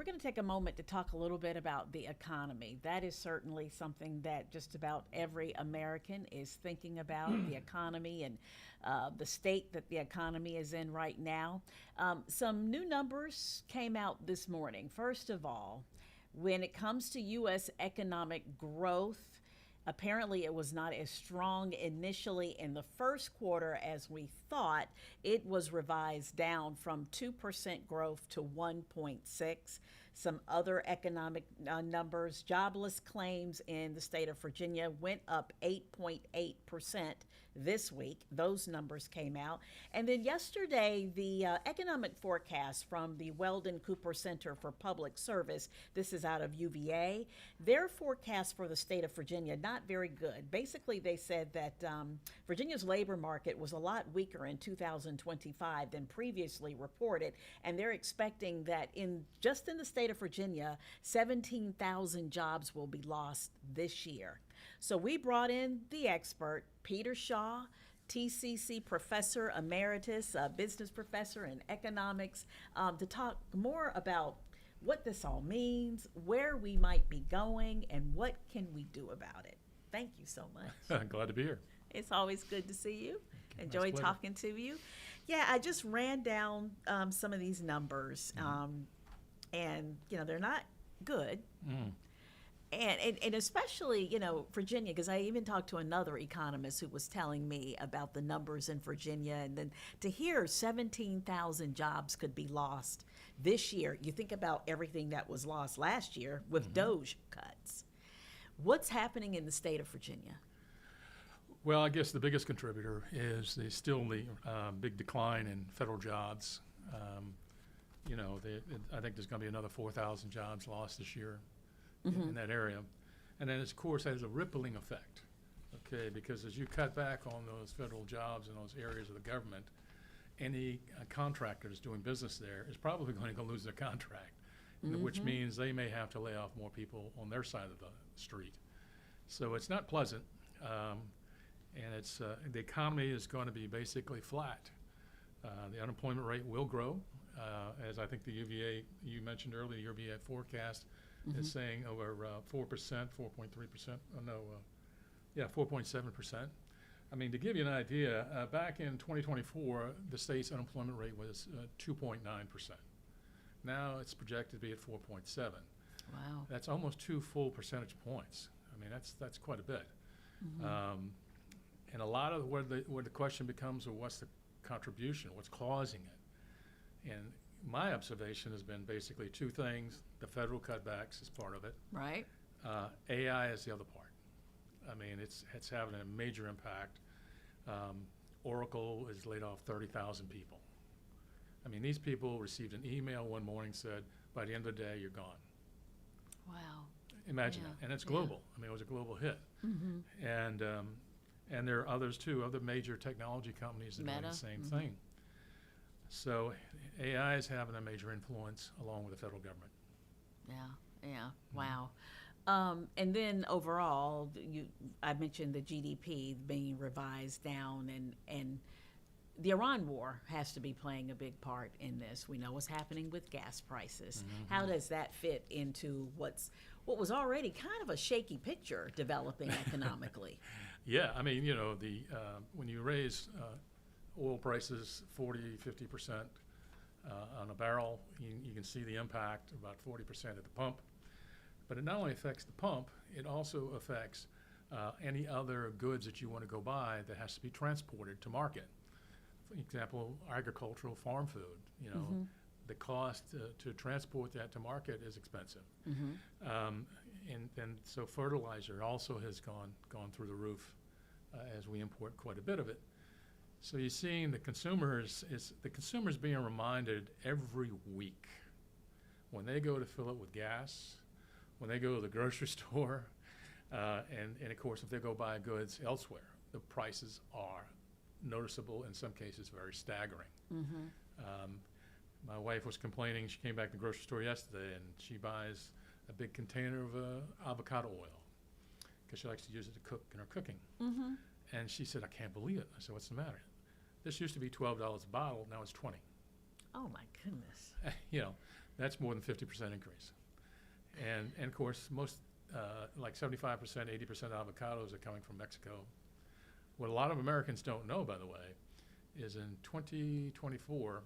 We're going to take a moment to talk a little bit about the economy. That is certainly something that just about every American is thinking about, the economy and the state that the economy is in right now. Some new numbers came out this morning. First of all, when it comes to U.S. economic growth, apparently it was not as strong initially in the first quarter as we thought. It was revised down from 2% growth to 1.6. Some other economic numbers, jobless claims in the state of Virginia went up 8.8% this week. Those numbers came out. And then yesterday, the economic forecast from the Weldon Cooper Center for Public Service, this is out of UVA, their forecast for the state of Virginia, not very good. Basically, they said that Virginia's labor market was a lot weaker in 2025 than previously reported, and they're expecting that just in the state of Virginia, 17,000 jobs will be lost this year. So we brought in the expert, Peter Shaw, TCC professor emeritus, business professor in economics, to talk more about what this all means, where we might be going, and what can we do about it. Thank you so much. Glad to be here. It's always good to see you. Okay, Enjoy nice talking to you. Yeah, I just ran down some of these numbers, and they're not good. Mm. And especially, Virginia, because I even talked to another economist who was telling me about the numbers in Virginia. And then to hear 17,000 jobs could be lost this year, you think about everything that was lost last year with Doge cuts. What's happening in the state of Virginia? Well, I guess the biggest contributor is the big decline in federal jobs. I think there's going to be another 4,000 jobs lost this year in that area. And then, of course, has a rippling effect, okay, because as you cut back on those federal jobs in those areas of the government, any contractor that's doing business there is probably going to go lose their contract, which means they may have to lay off more people on their side of the street. So it's not pleasant, and it's the economy is going to be basically flat. The unemployment rate will grow, as I think the UVA, you mentioned earlier, the UVA forecast is saying over 4%, 4.3%, 4.7%. I mean, to give you an idea, back in 2024, the state's unemployment rate was 2.9%. Now it's projected to be at 4.7. Wow. That's almost 2 full percentage points. I mean, that's quite a bit. And a lot of where the question becomes, well, what's the contribution? What's causing it? And my observation has been basically two things. The federal cutbacks is part of it. Right. AI is the other part. I mean, it's having a major impact. Oracle has laid off 30,000 people. I mean, these people received an email one morning said, by the end of the day, you're gone. Wow. Imagine that. And it's global. I mean, it was a global hit. And there are others, too, other major technology companies that are doing the same thing. So AI is having a major influence along with the federal government. Yeah. Wow. And then overall, I mentioned the GDP being revised down, and the Iran war has to be playing a big part in this. We know what's happening with gas prices. How does that fit into what was already kind of a shaky picture developing economically? Yeah, I mean, when you raise oil prices 40-50% on a barrel, you can see the impact, about 40% at the pump. But it not only affects the pump, it also affects any other goods that you want to go buy that has to be transported to market. For example, agricultural farm food, the cost to transport that to market is expensive. And so fertilizer also has gone through the roof as we import quite a bit of it. So you're seeing the consumers being reminded every week when they go to fill it with gas, when they go to the grocery store, and of course if they go buy goods elsewhere, the prices are noticeable, in some cases very staggering. My wife was complaining, she came back to the grocery store yesterday and she buys a big container of avocado oil because she likes to use it to cook in her cooking. And she said, I can't believe it. I said, what's the matter? This used to be $12 a bottle, now it's $20. Oh my goodness. That's more than 50% increase. And of course, most, like 75%, 80% of avocados are coming from Mexico. What a lot of Americans don't know, by the way, is in 2024,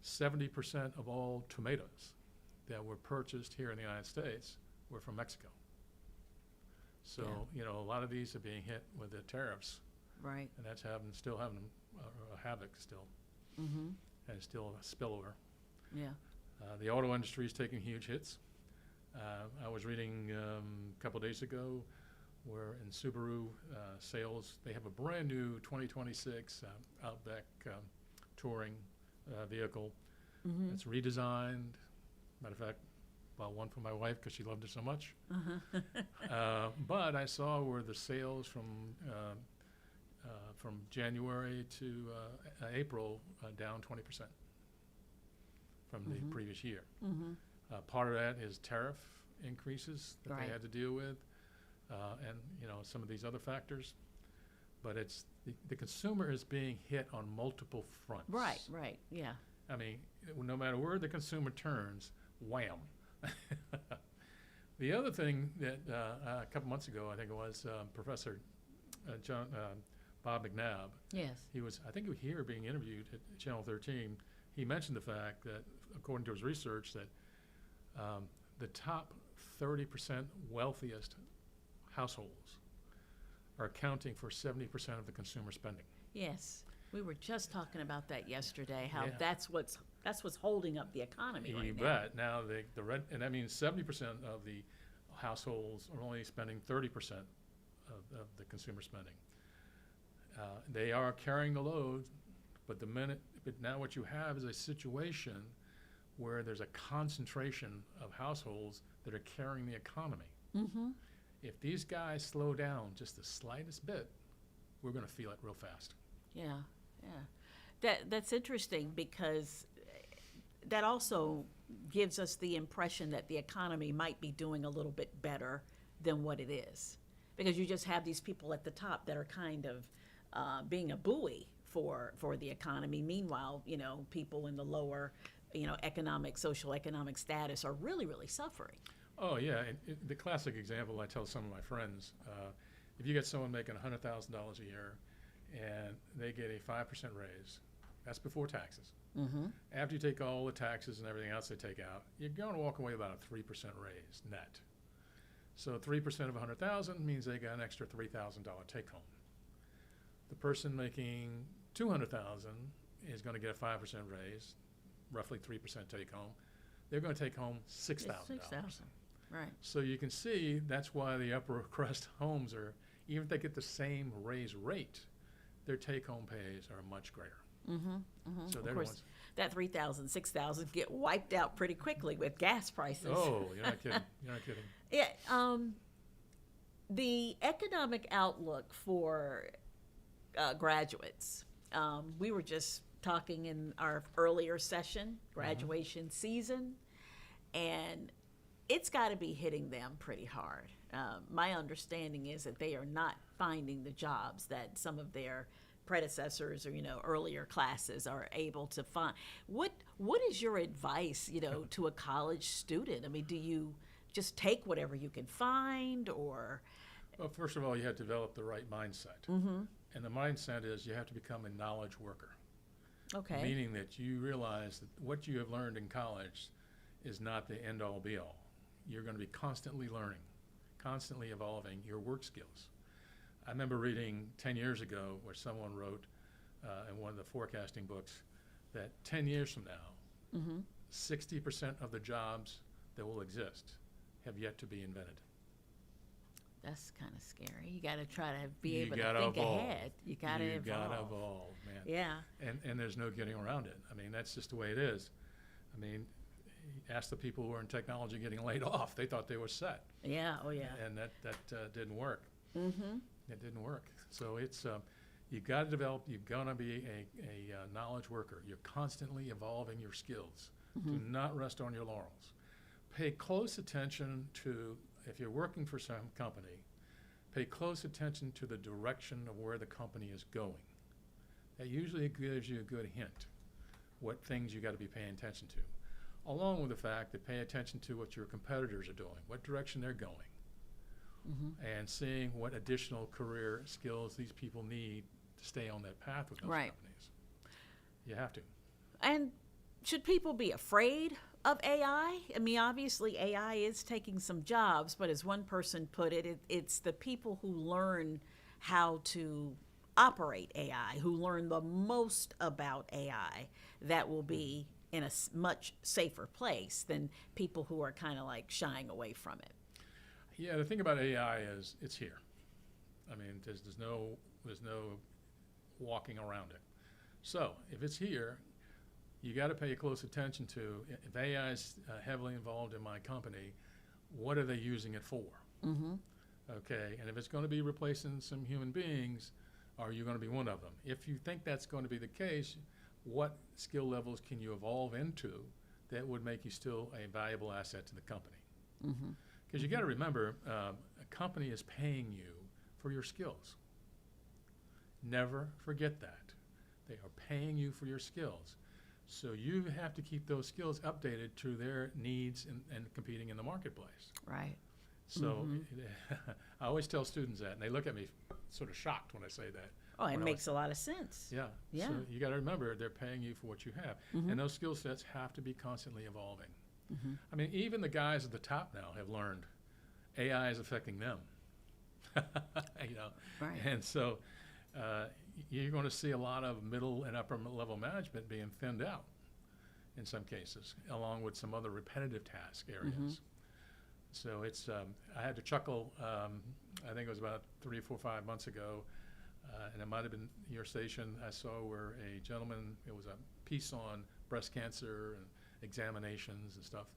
70% of all tomatoes that were purchased here in the United States were from Mexico. So, a lot of these are being hit with the tariffs. Right. And that's still having a havoc still. And it's still a spillover. Yeah. The auto industry is taking huge hits. I was reading a couple days ago where in Subaru sales, they have a brand new 2026 Outback touring vehicle. It's redesigned. Matter of fact, bought one for my wife because she loved it so much. But I saw where the sales from January to April down 20% from the previous year. Part of that is tariff increases that they had to deal with, and some of these other factors. But it's the consumer is being hit on multiple fronts. Right, yeah. I mean, no matter where the consumer turns, wham. The other thing that a couple months ago, I think it was Professor Bob McNabb. Yes. He was, I think, here being interviewed at Channel 13. He mentioned the fact that, according to his research, that the top 30% wealthiest households are accounting for 70% of the consumer spending. Yes. We were just talking about that yesterday, how that's what's holding up the economy right now. You bet. Now, and that means 70% of the households are only spending 30% of the consumer spending. They are carrying the load, but now what you have is a situation where there's a concentration of households that are carrying the economy. If these guys slow down just the slightest bit, we're going to feel it real fast. Yeah. That's interesting because that also gives us the impression that the economy might be doing a little bit better than what it is. Because you just have these people at the top that are kind of being a buoy for the economy. Meanwhile, people in the lower, social economic status are really, really suffering. Oh, yeah. The classic example I tell some of my friends, if you get someone making $100,000 a year and they get a 5% raise, that's before taxes. After you take all the taxes and everything else they take out, you're going to walk away about a 3% raise net. So 3% of 100,000 means they got an extra $3,000 take home. The person making 200,000 is going to get a 5% raise, roughly 3% take home. They're going to take home $6,000. Right. So you can see that's why the upper crust homes are, even if they get the same raise rate, their take-home pays are much greater. So of course, that 3,000, 6,000 get wiped out pretty quickly with gas prices. Oh, you're not kidding. You're not kidding. Yeah. The economic outlook for graduates. We were just talking in our earlier session, graduation season, and it's got to be hitting them pretty hard. My understanding is that they are not finding the jobs that some of their predecessors or earlier classes are able to find. What is your advice to a college student? I mean, do you just take whatever you can find, or? Well, first of all, you have to develop the right mindset, and the mindset is you have to become a knowledge worker. Okay. Meaning that you realize that what you have learned in college is not the end-all be-all. You're going to be constantly learning, constantly evolving your work skills. I remember reading 10 years ago where someone wrote in one of the forecasting books that 10 years from now, 60% of the jobs that will exist have yet to be invented. That's kind of scary. You got to try to be able to think evolve. Ahead. You got to evolve. You got to evolve, man. Yeah. And there's no getting around it. I mean, that's just the way it is. I mean, ask the people who are in technology getting laid off. They thought they were set. Yeah. Oh, yeah. And that didn't work. It didn't work. So it's you've got to develop. You've got to be a knowledge worker. You're constantly evolving your skills. Do not rest on your laurels. Pay close attention to, if you're working for some company, pay close attention to the direction of where the company is going. That usually gives you a good hint what things you got to be paying attention to, along with the fact that pay attention to what your competitors are doing, what direction they're going, and seeing what additional career skills these people need to stay on that path with those companies. You have to. And should people be afraid of AI? I mean, obviously AI is taking some jobs, but as one person put it, it's the people who learn how to operate AI, who learn the most about AI, that will be in a much safer place than people who are kind of like shying away from it. Yeah, the thing about AI is it's here. I mean, there's no walking around it. So if it's here, you got to pay close attention to, if AI is heavily involved in my company, what are they using it for? Okay, and if it's going to be replacing some human beings, are you going to be one of them? If you think that's going to be the case, what skill levels can you evolve into that would make you still a valuable asset to the company? Because you got to remember, a company is paying you for your skills. Never forget that. They are paying you for your skills. So you have to keep those skills updated to their needs and competing in the marketplace. Right. So I always tell students that, and they look at me sort of shocked when I say that. Oh, it makes a lot of sense. Yeah. Yeah. So you got to remember, they're paying you for what you have. And those skill sets have to be constantly evolving. I mean, even the guys at the top now have learned AI is affecting them. You know, Right. And so you're going to see a lot of middle and upper level management being thinned out in some cases, along with some other repetitive task areas. So it's I had to chuckle. I think it was about 3, 4, 5 months ago, and it might have been your station. I saw where a gentleman, it was a piece on breast cancer and examinations and stuff,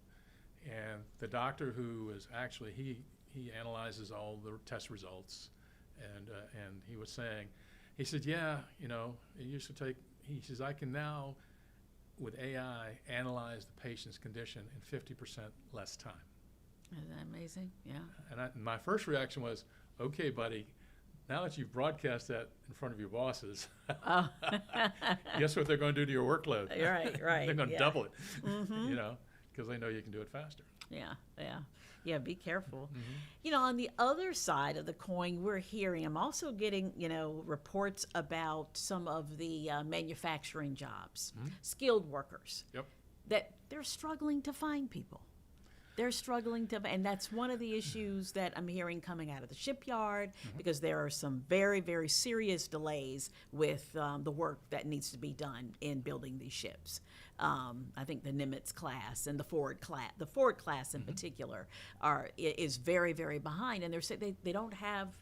and the doctor who is actually he analyzes all the test results, and he was saying, he said, yeah, you know, it used to take, he says, I can now with AI analyze the patient's condition in 50% less time. Isn't that amazing? Yeah. And my first reaction was, okay, buddy, now that you've broadcast that in front of your bosses, guess what they're going to do to your workload? Right. They're going to double it, you know, because they know you can do it faster. Yeah, be careful. You know, on the other side of the coin, we're hearing, I'm also getting, you know, reports about some of the manufacturing jobs, skilled workers, that they're struggling to find people. They're struggling to, and that's one of the issues that I'm hearing coming out of the shipyard, because there are some very, very serious delays with the work that needs to be done in building these ships. I think the Nimitz class and the Ford class in particular is very, very behind, and they're saying they don't have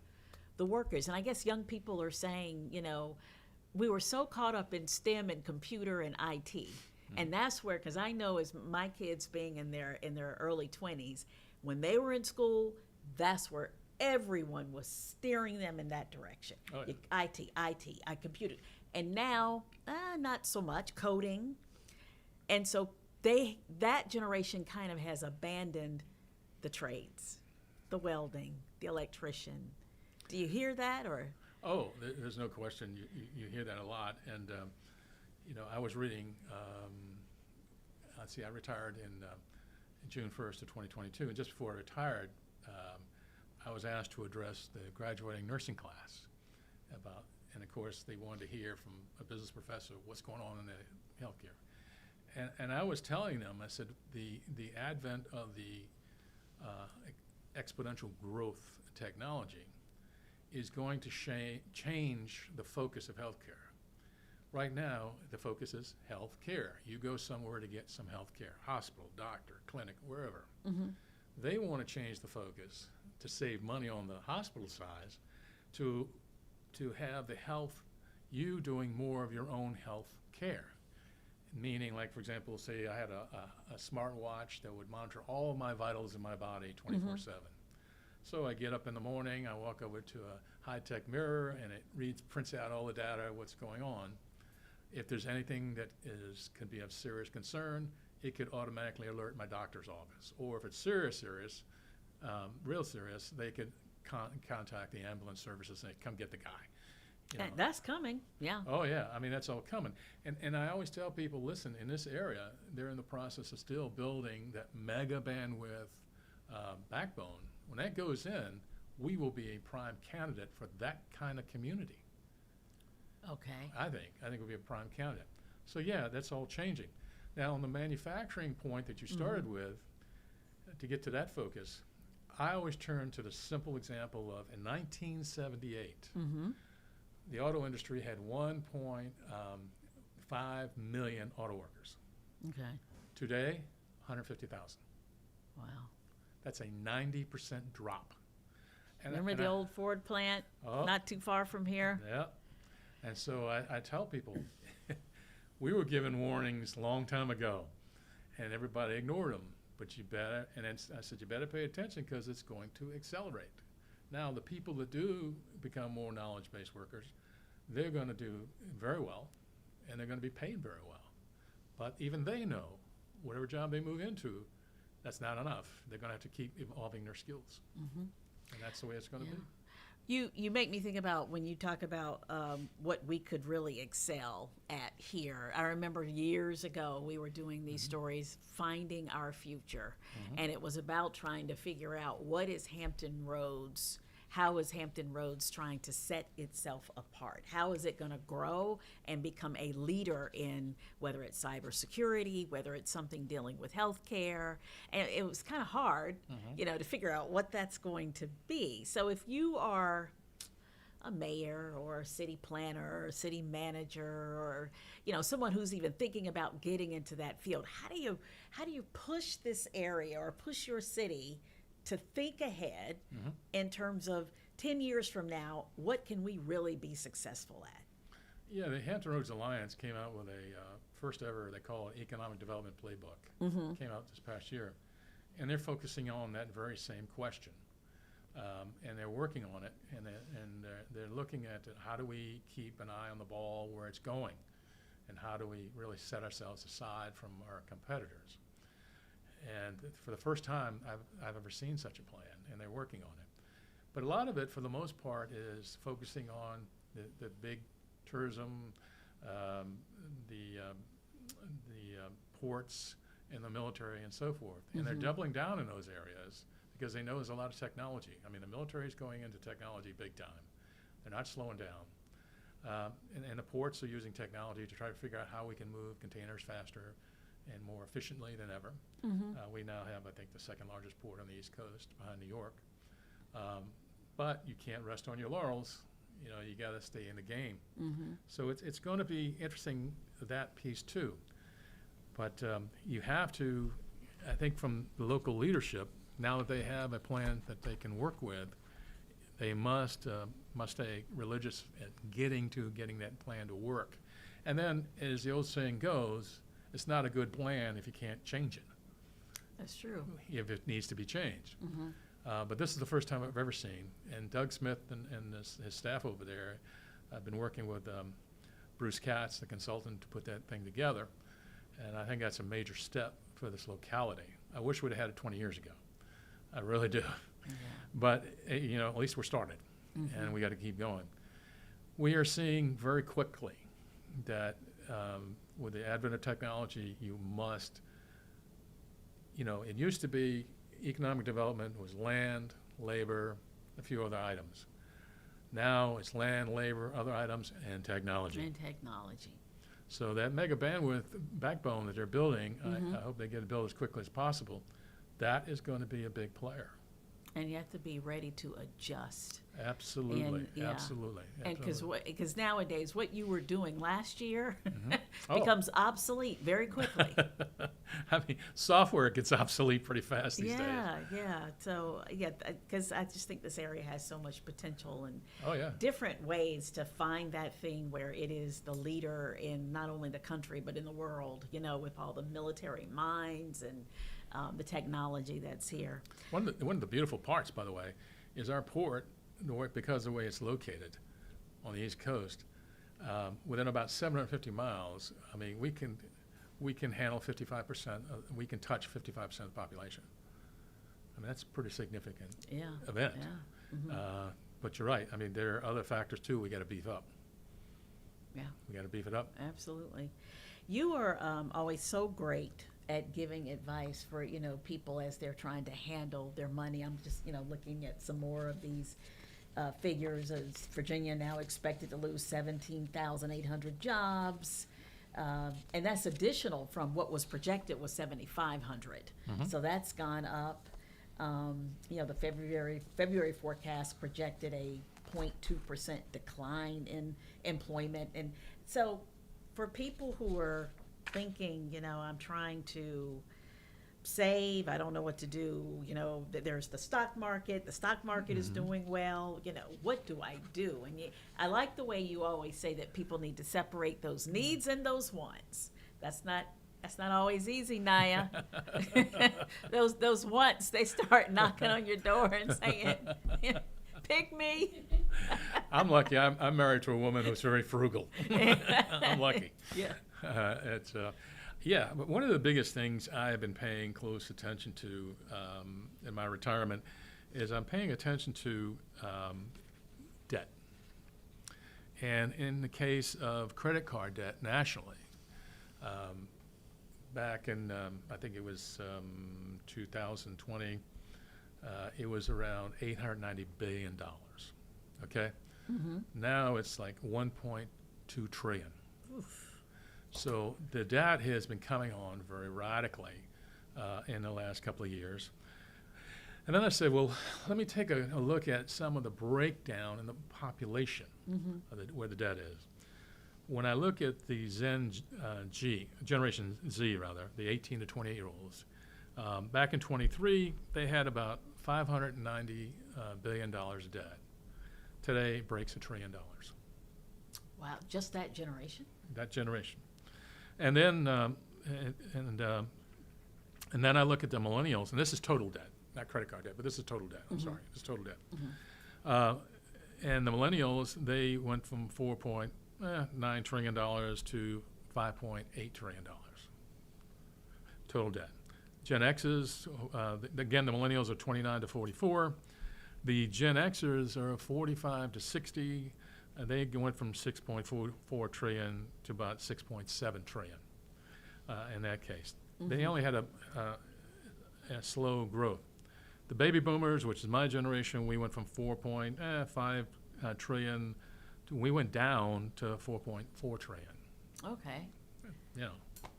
the workers. And I guess young people are saying, you know, we were so caught up in STEM and computer and IT. And that's where, because I know as my kids being in their early 20s, when they were in school, that's where everyone was steering them in that direction. Oh, yeah. IT, computer. And now, not so much, coding. And so that generation kind of has abandoned the trades, the welding, the electrician. Do you hear that, or? Oh, there's no question. You hear that a lot. And you know, I was reading, let's see, I retired in June 1st of 2022, and just before I retired, I was asked to address the graduating nursing class about, and of course they wanted to hear from a business professor what's going on in the healthcare. And I was telling them, I said, the advent of the exponential growth technology is going to change the focus of healthcare. Right now, the focus is health care. You go somewhere to get some health care, hospital, doctor, clinic, wherever. They want to change the focus to save money on the hospital side to have the health, you doing more of your own health care. Meaning, like, for example, say I had a smartwatch that would monitor all of my vitals in my body 24/7. So I get up in the morning, I walk over to a high-tech mirror, and it prints out all the data, what's going on. If there's anything that can be of serious concern, it could automatically alert my doctor's office. Or if it's serious, real serious, they could contact the ambulance services and say, come get the guy. You know. That's coming, yeah. Oh, yeah. I mean, that's all coming. And I always tell people, listen, in this area, they're in the process of still building that mega bandwidth backbone. When that goes in, we will be a prime candidate for that kind of community. Okay. I think we'll be a prime candidate. So, yeah, that's all changing. Now, on the manufacturing point that you started with, to get to that focus, I always turn to the simple example of in 1978, the auto industry had 1.5 million auto workers. Okay. Today, 150,000. Wow. That's a 90% drop. Remember the old Ford plant not too far from here? Yeah. And so I tell people, we were given warnings a long time ago, and everybody ignored them. But you better, and then I said, you better pay attention because it's going to accelerate. Now, the people that do become more knowledge-based workers, they're going to do very well, and they're going to be paid very well. But even they know, whatever job they move into, that's not enough. They're going to have to keep evolving their skills. And that's the way it's going to be. You make me think about when you talk about what we could really excel at here. I remember years ago we were doing these stories, Finding Our Future, and it was about trying to figure out what is Hampton Roads, how is Hampton Roads trying to set itself apart? How is it going to grow and become a leader in whether it's cybersecurity, whether it's something dealing with healthcare? And it was kind of hard, to figure out what that's going to be. So if you are a mayor or a city planner or a city manager or someone who's even thinking about getting into that field, how do you push this area or push your city to think ahead in terms of 10 years from now, what can we really be successful at? Yeah, the Hampton Roads Alliance came out with a first ever, they call it Economic Development Playbook. Came out this past year. And they're focusing on that very same question. And they're working on it, and they're looking at how do we keep an eye on the ball where it's going, and how do we really set ourselves aside from our competitors. And for the first time I've ever seen such a plan, and they're working on it. But a lot of it, for the most part, is focusing on the big tourism, the ports, and the military, and so forth. And they're doubling down in those areas because they know there's a lot of technology. I mean, the military is going into technology big time. They're not slowing down. And the ports are using technology to try to figure out how we can move containers faster and more efficiently than ever. We now have, I think, the second largest port on the East Coast behind New York. But you can't rest on your laurels. You got to stay in the game. So it's going to be interesting, that piece too. But you have to, I think, from the local leadership, now that they have a plan that they can work with, they must stay religious at getting that plan to work. And then, as the old saying goes, it's not a good plan if you can't change it. That's true. If it needs to be changed. But this is the first time I've ever seen. And Doug Smith and his staff over there, I've been working with Bruce Katz, the consultant, to put that thing together. And I think that's a major step for this locality. I wish we'd have had it 20 years ago. I really do. But, at least we're started. And we got to keep going. We are seeing very quickly that with the advent of technology, you must, it used to be economic development was land, labor, a few other items. Now it's land, labor, other items, and technology. So that mega bandwidth backbone that they're building, I hope they get it built as quickly as possible. That is going to be a big player. And you have to be ready to adjust. Absolutely, absolutely. And because nowadays, what you were doing last year becomes obsolete very quickly. I mean, software gets obsolete pretty fast these days. Yeah. So, because I just think this area has so much potential and different ways to find that thing where it is the leader in not only the country, but in the world, with all the military minds and the technology that's here. One of the beautiful parts, by the way, is our port, because of the way it's located on the East Coast, within about 750 miles. I mean, we can handle 55%. We can touch 55% of the population. I mean, that's a pretty significant event. But you're right. I mean, there are other factors too we got to beef up. Yeah. We got to beef it up. Absolutely. You are always so great at giving advice for, people as they're trying to handle their money. I'm just, looking at some more of these figures. As Virginia now expected to lose 17,800 jobs. And that's additional from what was projected was 7,500. So that's gone up. The February forecast projected a 0.2% decline in employment. And so for people who are thinking, I'm trying to save, I don't know what to do, there's the stock market is doing well, what do I do? And I like the way you always say that people need to separate those needs and those wants. That's not always easy, Naya. those wants, they start knocking on your door and saying, pick me. I'm lucky. I'm married to a woman who's very frugal. I'm lucky. Yeah. But one of the biggest things I have been paying close attention to in my retirement is I'm paying attention to debt. And in the case of credit card debt nationally, back in, I think it was 2020, it was around $890 billion, okay? Now it's like 1.2 trillion. Oof. So the debt has been coming on very radically in the last couple of years. And then I said, well, let me take a look at some of the breakdown in the population of where the debt is. When I look at the Generation Z, the 18 to 28-year-olds, back in 23, they had about $590 billion of debt. Today, it breaks $1 trillion. Wow, just that generation? That generation. And then and then I look at the millennials, and this is total debt, not credit card debt, but this is total debt. I'm sorry, this is total debt. And the millennials, they went from $4.9 trillion to $5.8 trillion total debt. Gen X's, again, the millennials are 29 to 44. The Gen Xers are 45 to 60. They went from 6.44 trillion to about 6.7 trillion in that case. They only had a slow growth. The baby boomers, which is my generation, we went from 4.5 trillion we went down to 4.4 trillion. Okay.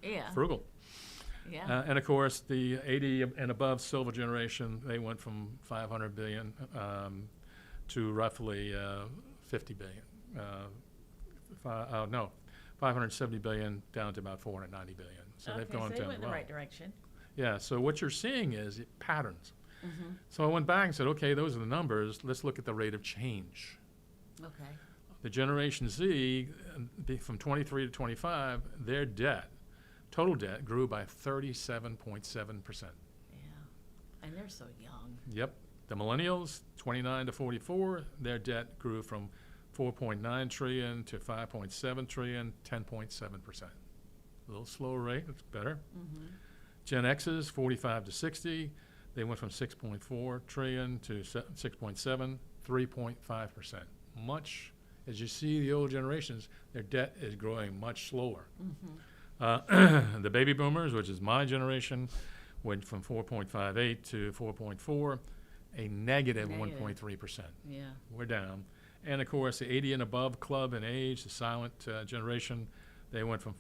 Yeah. Frugal. Yeah. And of course, the 80 and above silver generation, they went from 500 billion to roughly 50 billion. 570 billion down to about 490 billion. So they've gone so they down went in the well. right direction. Yeah, so what you're seeing is patterns. So I went back and said, okay, those are the numbers. Let's look at the rate of change. Okay. The Generation Z, from 23 to 25, their debt, total debt, grew by 37.7%. Yeah. And they're so young. Yep. The millennials, 29 to 44, their debt grew from 4.9 trillion to 5.7 trillion, 10.7%. A little slower rate, it's better. Gen X's, 45 to 60, they went from 6.4 trillion to 6.7, 3.5%. Much, as you see the old generations, their debt is growing much slower. The baby boomers, which is my generation, went from 4.58 to 4.4, a negative 1.3%. Yeah. We're down. And of course, the 80 and above club in age, the silent generation, they went from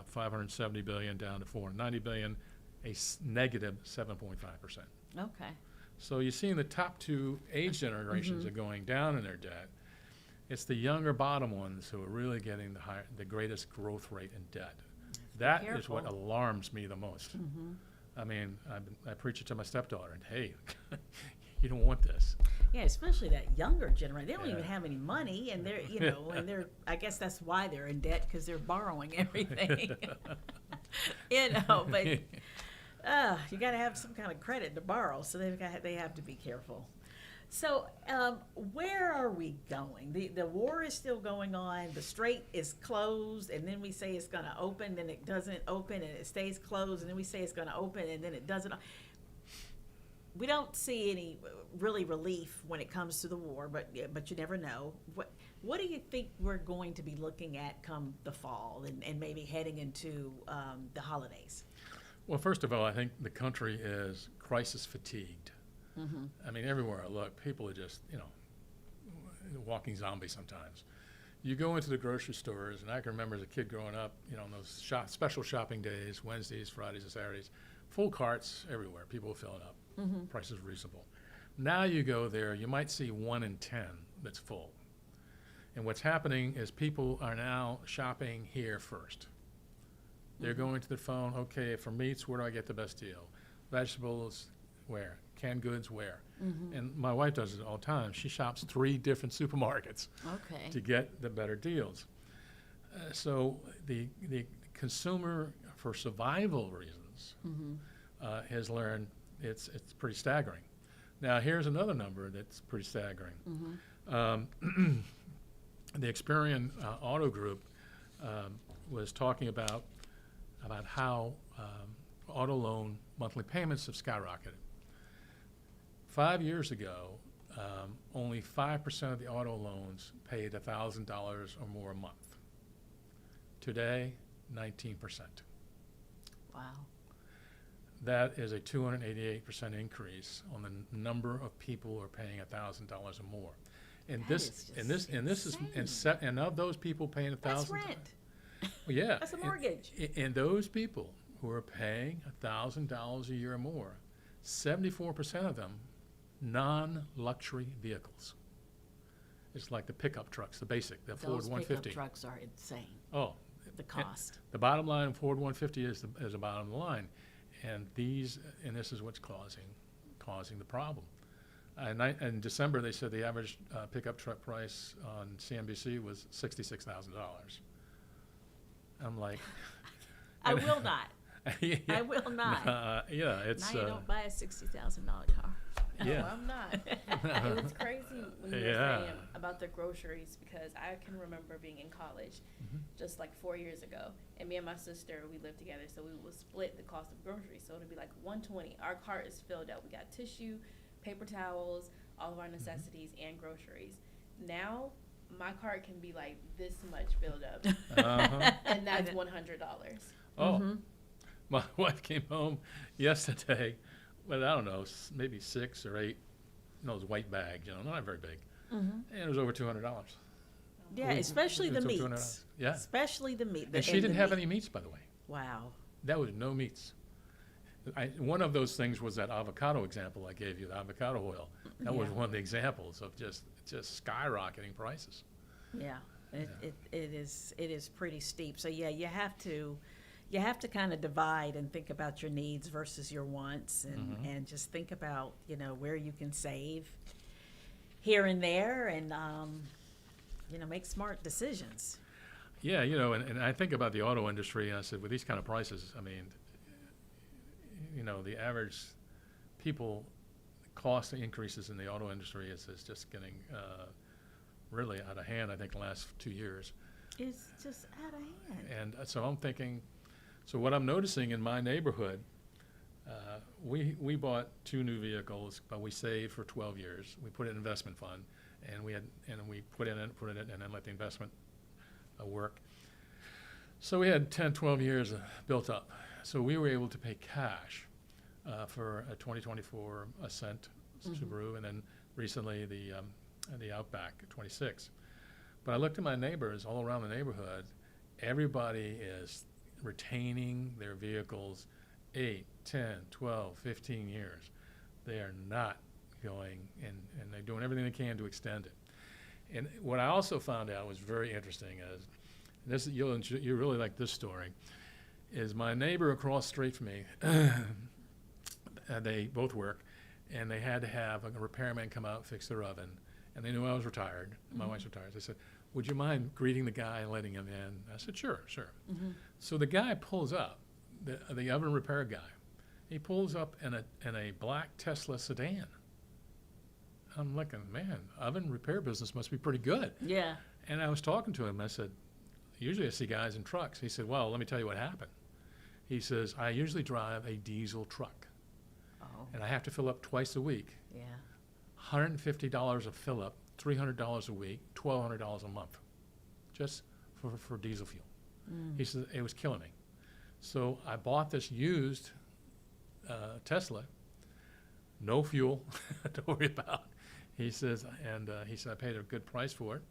570 billion down to 490 billion, a negative 7.5%. Okay. So you see in the top two age generations are going down in their debt. It's the younger bottom ones who are really getting the greatest growth rate in debt. That is what alarms me the most. I mean, I preach it to my stepdaughter, and hey, you don't want this. Yeah, especially that younger generation. They don't even have any money, and they're, and they're, I guess that's why they're in debt, because they're borrowing everything. But you got to have some kind of credit to borrow, so they have to be careful. So where are we going? The war is still going on. The strait is closed, and then we say it's going to open, then it doesn't open, and it stays closed, and then we say it's going to open, and then it doesn't. we don't see any really relief when it comes to the war, but you never know. What do you think we're going to be looking at come the fall and maybe heading into the holidays? Well, first of all, I think the country is crisis fatigued. Mm-hmm. I mean, everywhere I look, people are just, walking zombies sometimes. You go into the grocery stores, and I can remember as a kid growing up, on those special shopping days, Wednesdays, Fridays, and Saturdays, full carts everywhere. People were filling up. Mm-hmm. Prices reasonable. Now you go there, you might see 1 in 10 that's full. And what's happening is people are now shopping here first. They're going to the phone, okay, for meats, where do I get the best deal? Vegetables, where? Canned goods, where? Mm-hmm. And my wife does it all the time. She shops 3 different supermarkets Okay. to get the better deals. So the consumer, for survival reasons, Mm-hmm. has learned it's pretty staggering. Now, here's another number that's pretty staggering. Mm-hmm. The Experian Auto Group was talking about how auto loan monthly payments have skyrocketed. 5 years ago, only 5% of the auto loans paid $1,000 or more a month. Today, 19%. Wow. That is a 288% increase on the number of people who are paying $1,000 or more. And and of those people paying $1,000, That's rent. well, yeah, That's a mortgage. and those people who are paying $1,000 a year or more, 74% of them non-luxury vehicles. It's like the pickup trucks, the basic, the Ford Those 150. pickup trucks are insane. Oh, The cost. the bottom line, Ford 150 is the bottom line, and this is what's causing the problem. In December, they said the average pickup truck price on CNBC was $66,000. I'm like, I will not. yeah, I will not. yeah, it's Now you don't buy a $60,000 car. yeah. No, I'm not. It was crazy when you Yeah. were saying about the groceries, because I can remember being in college just like 4 years ago, and me and my sister, we lived together, so we would split the cost of groceries. So it'd be like $120. Our cart is filled up. We got tissue, paper towels, all of our necessities, and groceries. Now my cart can be like this much filled up, Uh-huh. and that's $100. Oh, my wife came home yesterday with, I don't know, maybe 6 or 8 those white bags, not very big, and it was over $200. Yeah, especially the It's over meats. $200. Yeah, Especially the meat. and she didn't have any meats, by the way. Wow. That was no meats. One of those things was that avocado example I gave you, the avocado oil. That was Yeah. one of the examples of just skyrocketing prices. Yeah. It is pretty steep. So yeah, you have to kind of divide and think about your needs versus your wants, and just think about where you can save here and there, and make smart decisions. Yeah, and I think about the auto industry, and I said, with these kind of prices, I mean, the average people, cost increases in the auto industry is just getting really out of hand, I think, the last 2 years. It's just out of hand. And so I'm thinking, so what I'm noticing in my neighborhood, we bought 2 new vehicles, but we saved for 12 years. We put it in an investment fund, and we put it in, and then let the investment work. So we had 10, 12 years built up. So we were able to pay cash for a 2024 Ascent Subaru, and then recently the Outback 26. But I looked at my neighbors all around the neighborhood. Everybody is retaining their vehicles 8, 10, 12, 15 years. They are not going, and they're doing everything they can to extend it. And what I also found out was very interesting is, this you'll really like this story, is my neighbor across the street from me, they both work, and they had to have a repairman come out and fix their oven. And they knew I was retired. My wife's retired. They said, would you mind greeting the guy and letting him in? I said, sure. So the guy pulls up, the oven repair guy. He pulls up in a black Tesla sedan. I'm looking, man, oven repair business must be pretty good. Yeah. And I was talking to him. I said, usually I see guys in trucks. He said, well, let me tell you what happened. He says, I usually drive a diesel truck. Oh. and I have to fill up twice a week. Yeah. $150 a fill up, $300 a week, $1,200 a month, just for diesel fuel. He said it was killing me. So I bought this used Tesla, no fuel to worry about. He says, he said I paid a good price for it.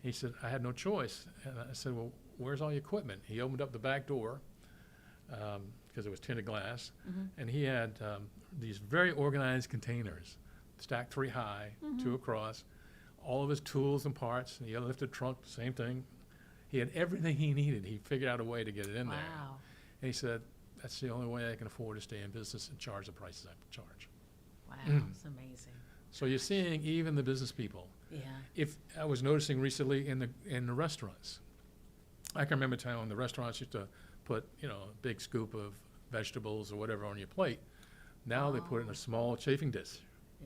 He said I had no choice, and I said, well, where's all your equipment? He opened up the back door because it was tinted glass, and he had these very organized containers, stacked 3 high, 2 across, all of his tools and parts. And the lifted trunk, same thing. He had everything he needed. He figured out a way to get it in there. Wow. And he said, that's the only way I can afford to stay in business and charge the prices I charge. Wow. It's amazing. So you're seeing even the business people. Yeah. If I was noticing recently in the restaurants, I can remember a time when the restaurants used to put, a big scoop of vegetables or whatever on your plate. Now they put it in a small chafing dish.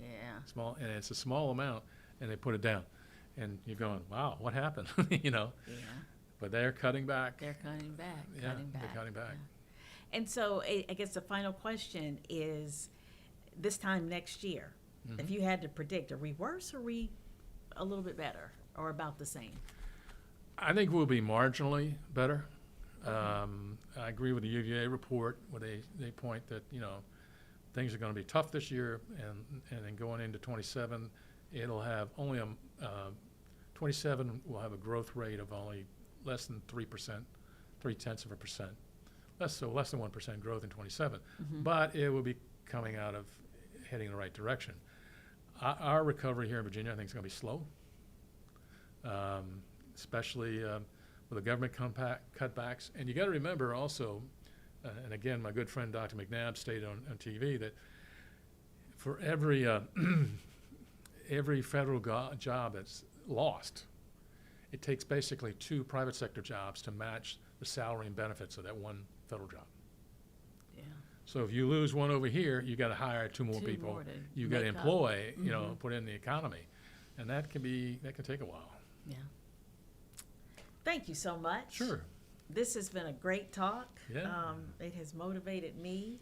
Yeah. Small, and it's a small amount, and they put it down. And you're going, wow, what happened? Yeah. But they're cutting back. They're cutting back. Yeah, Cutting back. they're cutting back. Yeah. And so I guess the final question is, this time next year, if you had to predict, are we worse or are we a little bit better or about the same? I think we'll be marginally better. I agree with the UVA report where they point that, things are going to be tough this year, and then going into 27, it'll have only 27 will have a growth rate of only less than 3%, 0.3%, less than 1% growth in 27. But it will be coming out of heading in the right direction. Our recovery here in Virginia, I think, is going to be slow, especially with the government cutbacks. And you got to remember also, and again, my good friend Dr. McNabb stated on TV that for every every federal job that's lost, it takes basically 2 private sector jobs to match the salary and benefits of that one federal job. Yeah. So if you lose one over here, you got to hire 2 more people. You got to employ, put in the economy, and that can take a while. Yeah. Thank you so much. Sure. This has been a great talk. Yeah. It has motivated me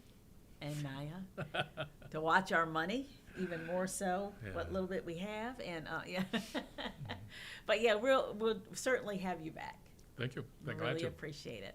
and Naya to watch our money even more so, what little bit we have, and but yeah, we'll certainly have you back. Thank you. Really appreciate it.